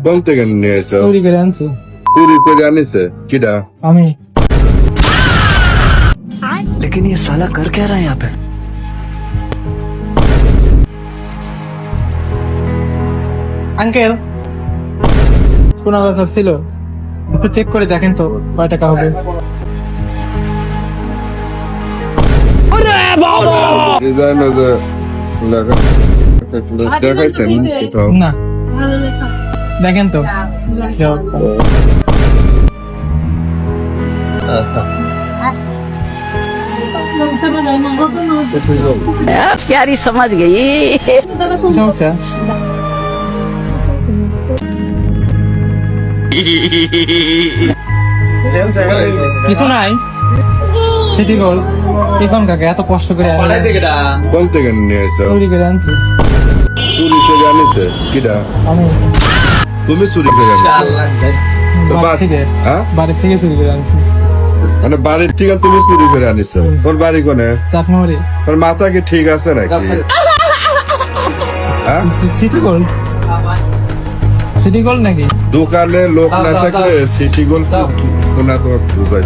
কোন থেকে নিয়ে এসো? চুরি করে আনছি চুরি করে আনিছে কিডা? আমি। लेकिन ये साला कर क्या रहा है यहाँ पे? আঙ্কেল শোনা কথা ছিল, একটু চেক করে দেখেন তো কয় টাকা হবে। ডিজাইন যে লেখা দেখাইছেন কোথাও? না দেখেন তো प्यारी समझ गई। সমস্যা। কিছু নাই, সিটি গোল্ড কি কোন কাকা এত কষ্ট করে কোন থেকে নিয়ে এসো? চুরি করে আনছি চুরি করে আনিছে কিডা? আমি। তুমি চুরি করে আনিছো? তো বাড়ি থেকে হ্যাঁ? বাড়ির থেকে চুরি করে আনছি। মানে বাড়ির থেকে তুমি চুরি করে আনিছো? তোর বাড়ি কোনে? চাটমোহরে। তোর মাথা কি ঠিক আছে নাকি? হ্যাঁ? সিটি গোল্ড, সিটি গোল্ড নাকি? দোকানে লোক না থাকলে সিটি গোল্ড শোনা তো বুঝাই